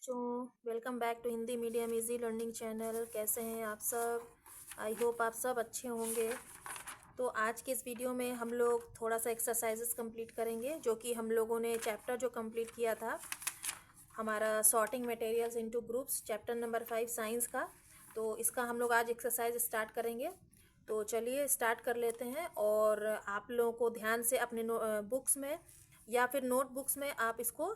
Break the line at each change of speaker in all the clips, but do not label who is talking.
बच्चों, welcome back to Hindi medium easy learning channel. कैसे हैं आप सब? आई होप आप सब अच्छे होंगे। तो आज के इस वीडियो में हम लोग थोड़ा सा एक्सरसाइजेस कंप्लीट करेंगे, जो कि हम लोगों ने चैप्टर जो कंप्लीट किया था हमारा sorting materials into groups, chapter number 5 science का। तो इसका हम लोग आज एक्सरसाइज स्टार्ट करेंगे। तो चलिए स्टार्ट कर लेते हैं। और आप लोगों को ध्यान से अपने बुक्स में या फिर नोटबुक्स में आप इसको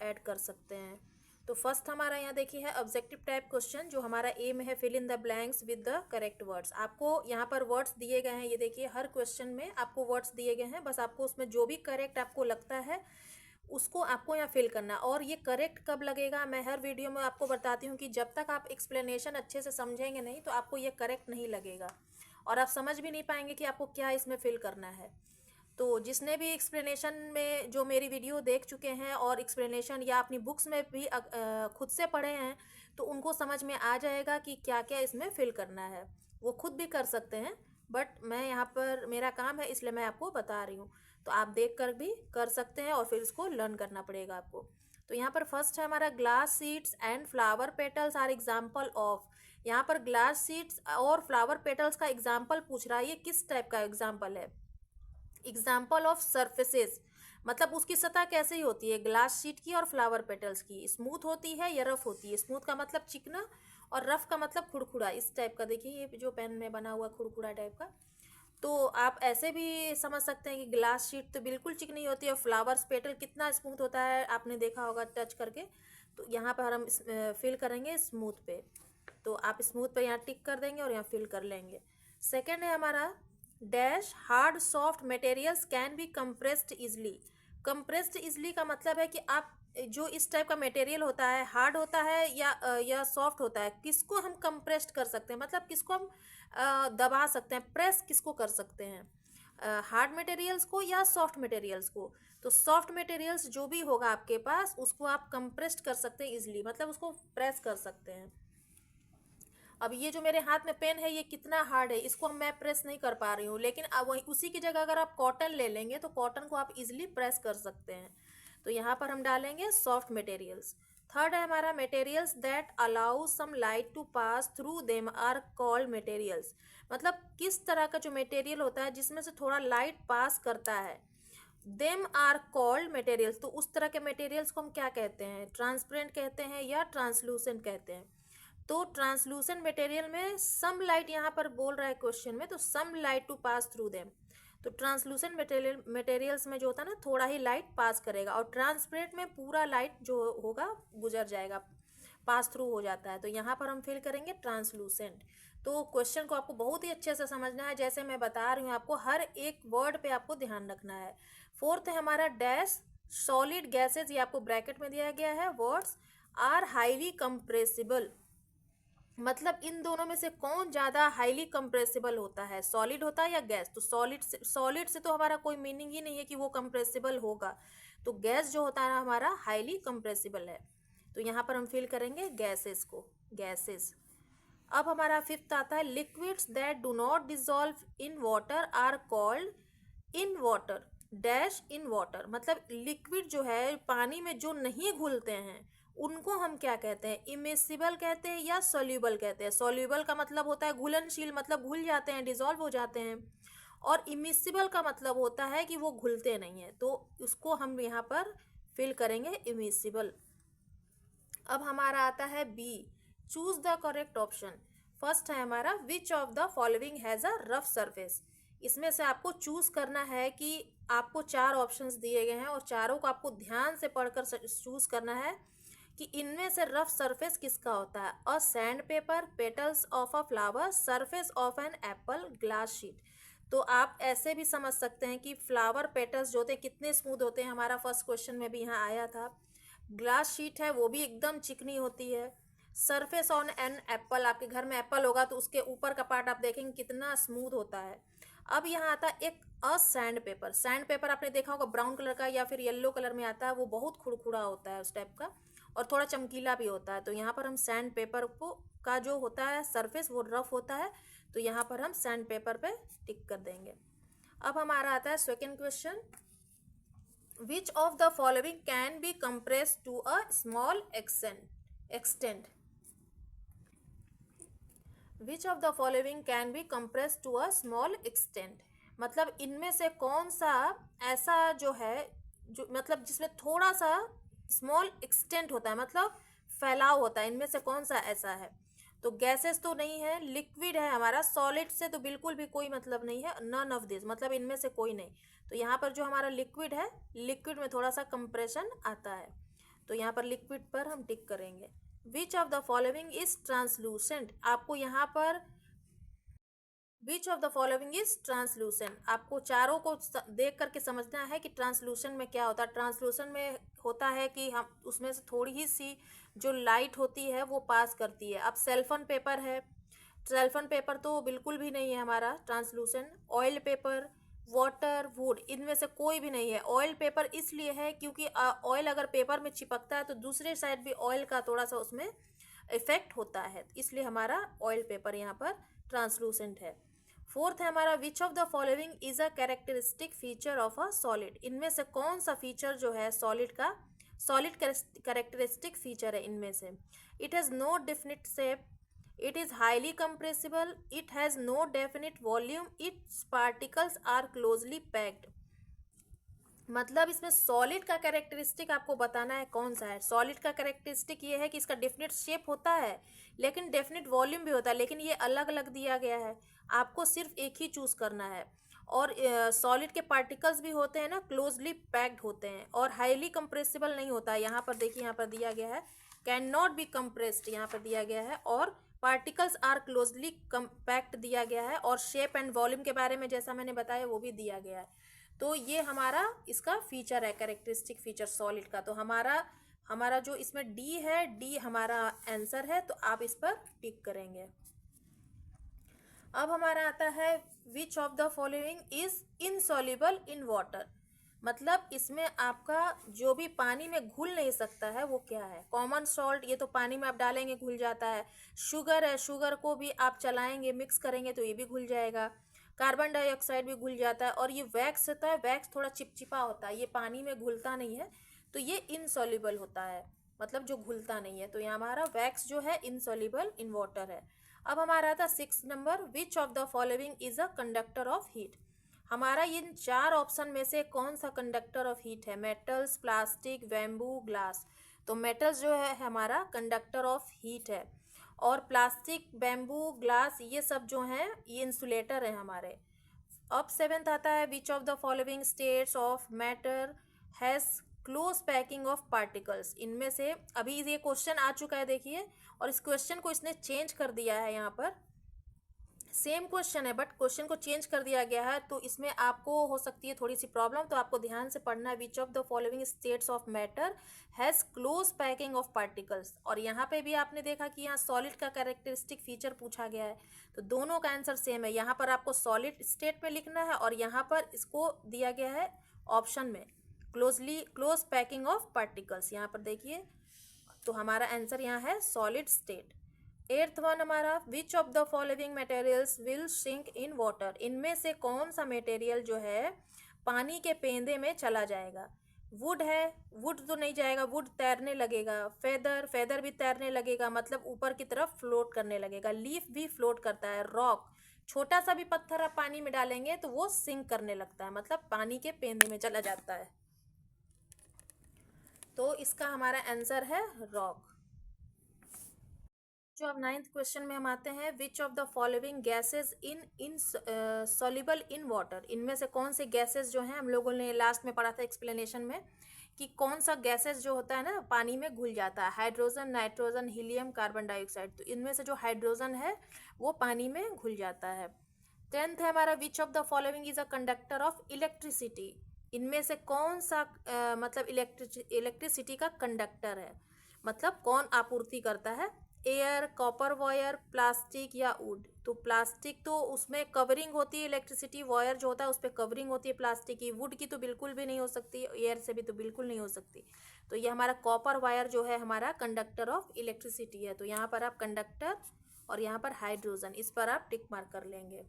ऐड कर सकते हैं। तो फर्स्ट हमारा यहाँ देखिए है ऑब्जेक्टिव टाइप क्वेश्चन, जो हमारा एम है fill in the blanks with the correct words. आपको यहाँ पर वर्ड्स दिए गए हैं, ये देखिए हर क्वेश्चन में आपको वर्ड्स दिए गए हैं, बस आपको उसमें जो भी करेक्ट आपको लगता है उसको आपको यहाँ फिल करना। और ये करेक्ट कब लगेगा, मैं हर वीडियो में आपको बताती हूँ कि जब तक आप एक्सप्लेनेशन अच्छे से समझेंगे नहीं तो आपको ये करेक्ट नहीं लगेगा और आप समझ भी नहीं पाएंगे कि आपको क्या इसमें फिल करना है। तो जिसने भी एक्सप्लेनेशन में जो मेरी वीडियो देख चुके हैं और एक्सप्लेनेशन या अपनी बुक्स में भी खुद से पढ़े हैं, तो उनको समझ में आ जाएगा कि क्या क्या इसमें फिल करना है। वो खुद भी कर सकते हैं, बट मैं यहाँ पर मेरा काम है इसलिए मैं आपको बता रही हूँ। तो आप देख कर भी कर सकते हैं और फिर इसको लर्न करना पड़ेगा आपको। तो यहाँ पर फर्स्ट है हमारा glass seeds and flower petals are example of. यहाँ पर ग्लास सीड्स और फ्लावर पेटल्स का एग्जाम्पल पूछ रहा है, ये किस टाइप का एग्जाम्पल है? एग्जाम्पल ऑफ सरफेसेस, मतलब उसकी सतह कैसे ही होती है ग्लास शीट की और फ्लावर पेटल्स की, स्मूथ होती है या रफ होती है? स्मूथ का मतलब चिकना और रफ का मतलब खुरखुरा, इस टाइप का। देखिए ये जो पेन में बना हुआ खुरखुरा टाइप का। तो आप ऐसे भी समझ सकते हैं कि ग्लास शीट तो बिल्कुल चिकनी होती है, फ्लावर्स पेटल कितना स्मूथ होता है आपने देखा होगा टच करके। तो यहाँ पर हम फिल करेंगे स्मूथ पे, तो आप स्मूथ पे यहाँ टिक कर देंगे और यहाँ फिल कर लेंगे। सेकेंड है हमारा dash hard soft materials can be compressed easily. Compressed easily का मतलब है कि आप जो इस टाइप का मटेरियल होता है, हार्ड होता है या सॉफ्ट होता है, किसको हम कंप्रेस्ड कर सकते हैं, मतलब किसको हम दबा सकते हैं, प्रेस किसको कर सकते हैं, हार्ड मटेरियल्स को या सॉफ्ट मटेरियल्स को। तो सॉफ्ट मटेरियल्स जो भी होगा आपके पास उसको आप कंप्रेस्ड कर सकते हैं इजली, मतलब उसको प्रेस कर सकते हैं। अब ये जो मेरे हाथ में पेन है ये कितना हार्ड है, इसको मैं प्रेस नहीं कर पा रही हूँ, लेकिन अब वही उसी की जगह अगर आप कॉटन ले लेंगे तो कॉटन को आप इजीली प्रेस कर सकते हैं। तो यहाँ पर हम डालेंगे सॉफ्ट मटेरियल्स। थर्ड है हमारा materials that allow some light to pass through them are called materials. मतलब किस तरह का जो मटेरियल होता है जिसमें से थोड़ा लाइट पास करता है, देम आर कॉल्ड मटेरियल्स। तो उस तरह के मटेरियल्स को हम क्या कहते हैं? ट्रांसपेरेंट कहते हैं या ट्रांसलूसेंट कहते हैं। तो ट्रांसलूसेंट मटेरियल में सम लाइट यहाँ पर बोल रहा है क्वेश्चन में, तो some light to pass through them. तो ट्रांसलूसेंट मटेरियल्स में जो होता है ना थोड़ा ही लाइट पास करेगा, और ट्रांसपेरेंट में पूरा लाइट जो होगा गुजर जाएगा, पास थ्रू हो जाता है। तो यहाँ पर हम फिल करेंगे ट्रांसलूसेंट। तो क्वेश्चन को आपको बहुत ही अच्छे से समझना है, जैसे मैं बता रही हूँ आपको हर एक वर्ड पे आपको ध्यान रखना है। फोर्थ है हमारा डैश सॉलिड गैसेज, ये आपको ब्रैकेट में दिया गया है, वर्ड्स आर हाईली कंप्रेसिबल। मतलब इन दोनों में से कौन ज़्यादा हाईली कंप्रेसिबल होता है, सॉलिड होता है या गैस? तो सॉलिड से तो हमारा कोई मीनिंग ही नहीं है कि वो कंप्रेसिबल होगा, तो गैस जो होता है हमारा हाईली कंप्रेसिबल है। तो यहाँ पर हम फिल करेंगे गैसेस को, गैसेस। अब हमारा फिफ्थ आता है liquids that do not dissolve in water are called in water dash in water. मतलब लिक्विड जो है पानी में जो नहीं घुलते हैं उनको हम क्या कहते हैं? इमिसिबल कहते हैं या सोल्यूबल कहते हैं। सोल्यूबल का मतलब होता है घुलनशील, मतलब घुल जाते हैं, डिजॉल्व हो जाते हैं। और इमिसिबल का मतलब होता है कि वो घुलते नहीं है, तो उसको हम यहाँ पर फिल करेंगे इमिसिबल। अब हमारा आता है B, choose the correct option. First है हमारा which of the following has a rough surface. इसमें से आपको चूज करना है कि आपको चार ऑप्शंस दिए गए हैं और चारों को आपको ध्यान से पढ़कर चूज करना है कि इनमें से रफ सरफेस किसका होता है। A sandpaper, petals of a flower, surface of an apple, glass sheet. तो आप ऐसे भी समझ सकते हैं कि फ्लावर पेटल्स जो होते हैं कितने स्मूथ होते हैं, हमारा फर्स्ट क्वेश्चन में भी यहाँ आया था। ग्लास शीट है वो भी एकदम चिकनी होती है। सरफेस ऑन एन एप्पल, आपके घर में एप्पल होगा तो उसके ऊपर का पार्ट आप देखेंगे कितना स्मूथ होता है। अब यहाँ आता है एक अ सैंड पेपर। सैंड पेपर आपने देखा होगा ब्राउन कलर का या फिर येलो कलर में आता है, वो बहुत खुरखुरा होता है उस टाइप का और थोड़ा चमकीला भी होता है। तो यहाँ पर हम सैंड पेपर को का जो होता है सरफेस वो रफ होता है, तो यहाँ पर हम सैंड पेपर पे टिक कर देंगे। अब हमारा आता है second question, which of the following can be compress to a small extent which of the following can be compress to a small extent, मतलब इनमें से कौन सा ऐसा जो है जो मतलब जिसमें थोड़ा सा स्मॉल एक्सटेंट होता है, मतलब फैलाव होता है, इनमें से कौन सा ऐसा है। तो गैसेस तो नहीं है, लिक्विड है हमारा, सॉलिड से तो बिल्कुल भी कोई मतलब नहीं है, नन ऑफ दिस, मतलब इनमें से कोई नहीं। तो यहाँ पर जो हमारा लिक्विड है, लिक्विड में थोड़ा सा कंप्रेशन आता है, तो यहाँ पर लिक्विड पर हम टिक करेंगे। विच of the following is translucent, आपको यहाँ पर विच of the following is translucent, आपको चारों को देख करके समझना है कि ट्रांसलूसेंट में क्या होता है। ट्रांसलूसेंट में होता है कि हम उसमें से थोड़ी ही सी जो लाइट होती है वो पास करती है। अब सेल्फन पेपर है, सेल्फन पेपर तो बिल्कुल भी नहीं है हमारा translucent. Oil paper, water, would, इनमें से कोई भी नहीं है। ऑयल पेपर इसलिए है क्योंकि ऑयल अगर पेपर में चिपकता है तो दूसरे साइड भी ऑयल का थोड़ा सा उसमें इफेक्ट होता है, इसलिए हमारा ऑयल पेपर यहाँ पर ट्रांसलूसेंट है। फोर्थ है हमारा which of the following is a characteristic feature of a solid, इनमें से कौन सा फीचर जो है सॉलिड का, सॉलिड कैरेक्टरिस्टिक फीचर है इनमें से। It has no definite shape, it is highly compressible, it has no definite volume, its particles are closely packed, मतलब इसमें सॉलिड का कैरेक्टरिस्टिक आपको बताना है कौन सा है। सॉलिड का कैरेक्टरिस्टिक ये है कि इसका डेफिनेट शेप होता है लेकिन डेफिनेट वॉल्यूम भी होता है, लेकिन ये अलग अलग दिया गया है, आपको सिर्फ एक ही चूज करना है। और सॉलिड के पार्टिकल्स भी होते हैं ना, क्लोजली पैक्ड होते हैं, और हाईली कंप्रेसिबल नहीं होता है। यहाँ पर देखिए, यहाँ पर दिया गया है कैन नॉट बी कंप्रेस्ड, यहाँ पर दिया गया है, और पार्टिकल्स आर क्लोजली कंपैक्ट दिया गया है, और शेप एंड वॉल्यूम के बारे में जैसा मैंने बताया वो भी दिया गया है। तो ये हमारा इसका फीचर है, कैरेक्टरिस्टिक फीचर सॉलिड का। तो हमारा जो इसमें डी है, डी हमारा आंसर है, तो आप इस पर टिक करेंगे। अब हमारा आता है विच of the following is insoluble in water, मतलब इसमें आपका जो भी पानी में घुल नहीं सकता है वो क्या है। कॉमन सॉल्ट, ये तो पानी में आप डालेंगे घुल जाता है। शुगर है, शुगर को भी आप चलाएंगे, मिक्स करेंगे तो ये भी घुल जाएगा। कार्बन डाइऑक्साइड भी घुल जाता है। और ये वैक्स होता है, वैक्स थोड़ा चिपचिपा होता है, ये पानी में घुलता नहीं है, तो ये इनसॉल्युबल होता है, मतलब जो घुलता नहीं है। तो यहाँ हमारा वैक्स जो है इनसॉल्युबल इन वाटर है। अब हमारा था 6 number, which of the following is a conductor of heat, हमारा इन 4 ऑप्शन में से कौन सा कंडक्टर ऑफ हीट है। Metals, plastic, bamboo, glass. तो मेटल्स जो है हमारा कंडक्टर ऑफ हीट है, और प्लास्टिक, बैम्बू, ग्लास ये सब जो हैं ये इंसुलेटर है हमारे। अब 7th आता है विच of the following states of matter has close packing of particles, इनमें से अभी ये क्वेश्चन आ चुका है देखिए, और इस क्वेश्चन को इसने चेंज कर दिया है। यहाँ पर सेम क्वेश्चन है बट क्वेश्चन को चेंज कर दिया गया है, तो इसमें आपको हो सकती है थोड़ी सी प्रॉब्लम, तो आपको ध्यान से पढ़ना है। विच of the following states of matter has close packing of particles, और यहाँ पे भी आपने देखा कि यहाँ सॉलिड का कैरेक्टरिस्टिक फीचर पूछा गया है, तो दोनों का आंसर सेम है। यहाँ पर आपको सॉलिड स्टेट में लिखना है, और यहाँ पर इसको दिया गया है ऑप्शन में क्लोज पैकिंग ऑफ पार्टिकल्स, यहाँ पर देखिए, तो हमारा आंसर यहाँ है सॉलिड स्टेट। 8th वन हमारा which of the following materials will sink in water, इनमें से कौन सा मटेरियल जो है पानी के पेंदे में चला जाएगा। वुड है, वुड तो नहीं जाएगा, वुड तैरने लगेगा। फेदर भी तैरने लगेगा, मतलब ऊपर की तरफ फ्लोट करने लगेगा। लीफ भी फ्लोट करता है। रॉक, छोटा सा भी पत्थर आप पानी में डालेंगे तो वो सिंक करने लगता है, मतलब पानी के पेंदे में चला जाता है। तो इसका हमारा आंसर है रॉक। जो अब 9th क्वेश्चन में हम आते हैं, विच of the following gases in soluble in water, इनमें से कौन से गैसेज जो हैं, हम लोगों ने लास्ट में पढ़ा था एक्सप्लेनेशन में कि कौन सा गैसेज जो होता है ना पानी में घुल जाता है। Hydrogen, nitrogen, helium, carbon dioxide. तो इनमें से जो हाइड्रोजन है वो पानी में घुल जाता है। 10th है हमारा which of the following is a conductor of electricity, इनमें से कौन सा मतलब इलेक्ट्रिसिटी का कंडक्टर है, मतलब कौन आपूर्ति करता है। एयर, कॉपर वायर, प्लास्टिक या वुड। तो प्लास्टिक तो उसमें कवरिंग होती है, इलेक्ट्रिसिटी वायर जो होता है उस पर कवरिंग होती है प्लास्टिक की। वुड की तो बिल्कुल भी नहीं हो सकती, एयर से भी तो बिल्कुल नहीं हो सकती। तो ये हमारा कॉपर वायर जो है हमारा कंडक्टर ऑफ इलेक्ट्रिसिटी है। तो यहाँ पर आप कंडक्टर और यहाँ पर हाइड्रोजन, इस पर आप टिक मार्क कर लेंगे।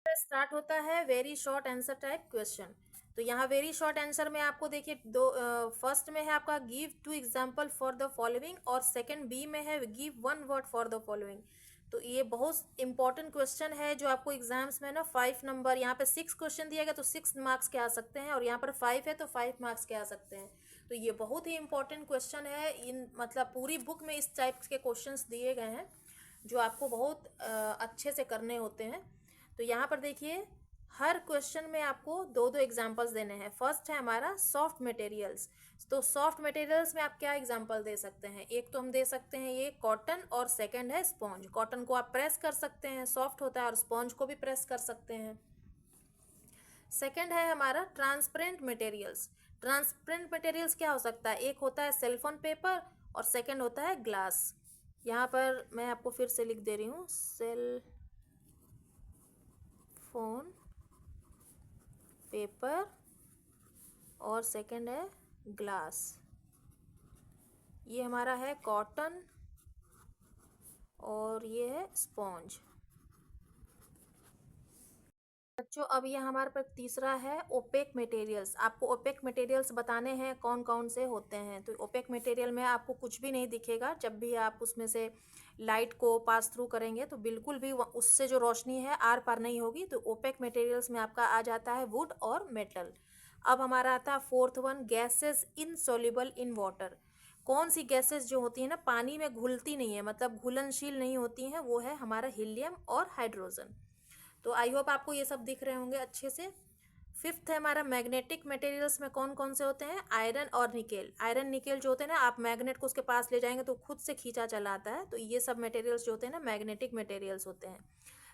स्टार्ट होता है very short answer type question. तो यहाँ वेरी शॉर्ट आंसर में आपको देखिए दो, फर्स्ट में है आपका give 2 example for the following, और सेकंड बी में है give 1 word for the following. तो ये बहुत इंपॉर्टेंट क्वेश्चन है जो आपको एग्जाम्स में ना 5 नंबर, यहाँ पे 6 क्वेश्चन दिया गया तो 6 मार्क्स के आ सकते हैं, और यहाँ पर 5 है तो 5 मार्क्स के आ सकते हैं। तो ये बहुत ही इंपॉर्टेंट क्वेश्चन है। इन मतलब पूरी बुक में इस टाइप के क्वेश्चंस दिए गए हैं जो आपको बहुत अच्छे से करने होते हैं। तो यहाँ पर देखिए हर क्वेश्चन में आपको दो दो एग्जांपल्स देने हैं। फर्स्ट है हमारा सॉफ्ट मटेरियल्स। तो सॉफ्ट मटेरियल्स में आप क्या एग्जांपल दे सकते हैं? एक तो हम दे सकते हैं ये कॉटन, और सेकंड है स्पॉन्ज। कॉटन को आप प्रेस कर सकते हैं, सॉफ्ट होता है, और स्पॉन्ज को भी प्रेस कर सकते हैं। सेकंड है हमारा ट्रांसपेरेंट मटेरियल्स। ट्रांसपेरेंट मटेरियल्स क्या हो सकता है? एक होता है सेलफोन पेपर, और सेकंड होता है ग्लास। यहाँ पर मैं आपको फिर से लिख दे रही हूँ, सेल फोन पेपर और सेकंड है ग्लास। ये हमारा है कॉटन और ये है स्पॉन्ज। बच्चों अब ये हमारे पास तीसरा है ओपेक मटेरियल्स। आपको ओपेक मटेरियल्स बताने हैं कौन कौन से होते हैं। तो ओपेक मटेरियल में आपको कुछ भी नहीं दिखेगा। जब भी आप उसमें से लाइट को पास थ्रू करेंगे तो बिल्कुल भी उससे जो रोशनी है आर पार नहीं होगी। तो ओपेक मटेरियल्स में आपका आ जाता है वुड और मेटल। अब हमारा आता है fourth one, gases insoluble in water. कौन सी गैसेस जो होती है ना पानी में घुलती नहीं है, मतलब घुलनशील नहीं होती हैं, वो है हमारा हीलियम और हाइड्रोजन। तो आई होप आपको ये सब दिख रहे होंगे अच्छे से। फिफ्थ है हमारा मैग्नेटिक मटेरियल्स में कौन कौन से होते हैं? आयरन और निकेल। आयरन निकेल जो होते हैं ना, आप मैग्नेट को उसके पास ले जाएंगे तो खुद से खींचा चला आता है। तो ये सब मटेरियल्स जो होते हैं ना मैग्नेटिक मटेरियल्स होते हैं।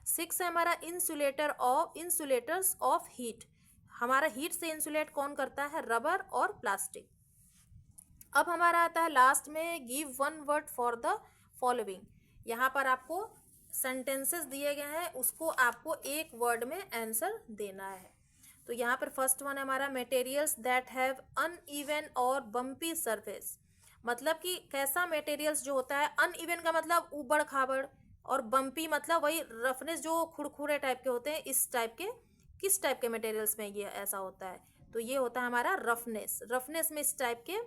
सिक्स है हमारा इंसुलेटर्स ऑफ हीट। हमारा हीट से इंसुलेट कौन करता है? रबर और प्लास्टिक। अब हमारा आता है लास्ट में give 1 word for the following. यहाँ पर आपको सेंटेंसेस दिए गए हैं, उसको आपको एक वर्ड में आंसर देना है। तो यहाँ पर फर्स्ट वन है हमारा मटेरियल्स दैट हैव अनइवन और बम्पी सरफेस। मतलब कि कैसा मटेरियल्स जो होता है, अनइवन का मतलब ऊबड़ खाबड़, और बम्पी मतलब वही रफनेस जो खुरखुरे टाइप के होते हैं। इस टाइप के किस टाइप के मटेरियल्स में ये ऐसा होता है? तो ये होता है हमारा रफनेस। रफनेस में इस टाइप के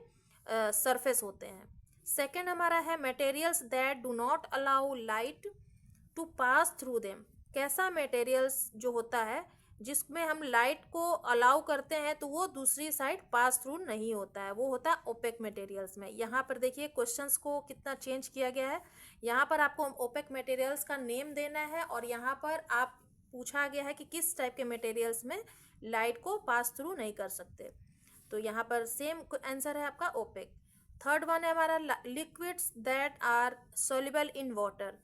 सरफेस होते हैं। सेकेंड हमारा है materials that do not allow light to pass through them. कैसा मटेरियल्स जो होता है जिसमें हम लाइट को अलाउ करते हैं तो वो दूसरी साइड पास थ्रू नहीं होता है, वो होता है ओपेक मटेरियल्स में। यहाँ पर देखिए क्वेश्चंस को कितना चेंज किया गया है। यहाँ पर आपको ओपेक मटेरियल्स का नेम देना है, और यहाँ पर आप पूछा गया है कि किस टाइप के मटेरियल्स में लाइट को पास थ्रू नहीं कर सकते। तो यहाँ पर सेम आंसर है आपका ओपेक। थर्ड वन है हमारा liquids that are soluble in water.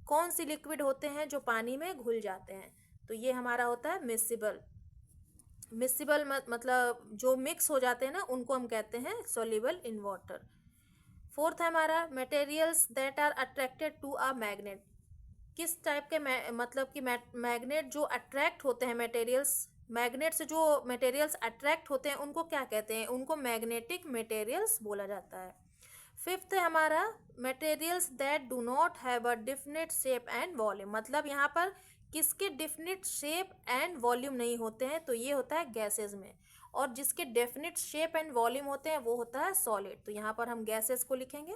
कौन सी लिक्विड होते हैं जो पानी में घुल जाते हैं? तो ये हमारा होता है मिक्सिबल। मिक्सिबल मतलब जो मिक्स हो जाते हैं ना, उनको हम कहते हैं सोल्यूबल इन वाटर। फोर्थ है हमारा materials that are attracted to a magnet. किस टाइप के मतलब कि मैग्नेट जो अट्रैक्ट होते हैं, मटेरियल्स मैग्नेट से जो मटेरियल्स अट्रैक्ट होते हैं उनको क्या कहते हैं? उनको मैग्नेटिक मटेरियल्स बोला जाता है। फिफ्थ है हमारा materials that do not have a definite shape and volume. मतलब यहाँ पर किसके डिफिनिट शेप एंड वॉल्यूम नहीं होते हैं? तो ये होता है गैसेस में। और जिसके डेफिनिट शेप एंड वॉल्यूम होते हैं वो होता है सॉलिड। तो यहाँ पर हम गैसेस को लिखेंगे।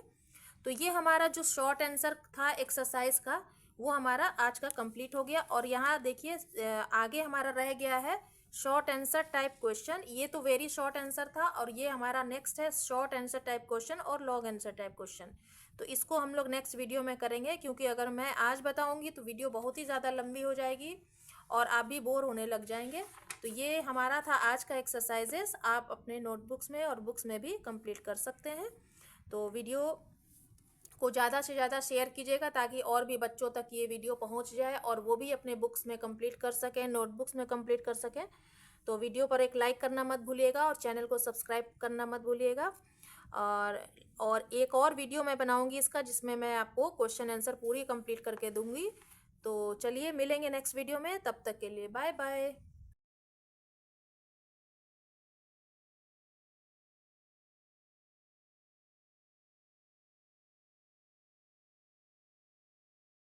तो ये हमारा जो शॉर्ट आंसर था एक्सरसाइज का वो हमारा आज का कंप्लीट हो गया। और यहाँ देखिए आगे हमारा रह गया है शॉर्ट आंसर टाइप क्वेश्चन। ये तो वेरी शॉर्ट आंसर था, और ये हमारा नेक्स्ट है शॉर्ट आंसर टाइप क्वेश्चन और लॉन्ग आंसर टाइप क्वेश्चन। तो इसको हम लोग नेक्स्ट वीडियो में करेंगे, क्योंकि अगर मैं आज बताऊंगी तो वीडियो बहुत ही ज़्यादा लंबी हो जाएगी और आप भी बोर होने लग जाएंगे। तो ये हमारा था आज का एक्सरसाइजेस। आप अपने नोटबुक्स में और बुक्स में भी कंप्लीट कर सकते हैं। तो वीडियो को ज़्यादा से ज़्यादा शेयर कीजिएगा ताकि और भी बच्चों तक ये वीडियो पहुंच जाए और वो भी अपने बुक्स में कंप्लीट कर सकें, नोटबुक्स में कंप्लीट कर सकें। तो वीडियो पर एक लाइक करना मत भूलिएगा और चैनल को सब्सक्राइब करना मत भूलिएगा। और एक और वीडियो मैं बनाऊंगी इसका, जिसमें मैं आपको क्वेश्चन आंसर पूरी कंप्लीट करके दूंगी। तो चलिए मिलेंगे नेक्स्ट वीडियो में, तब तक के लिए बाय बाय।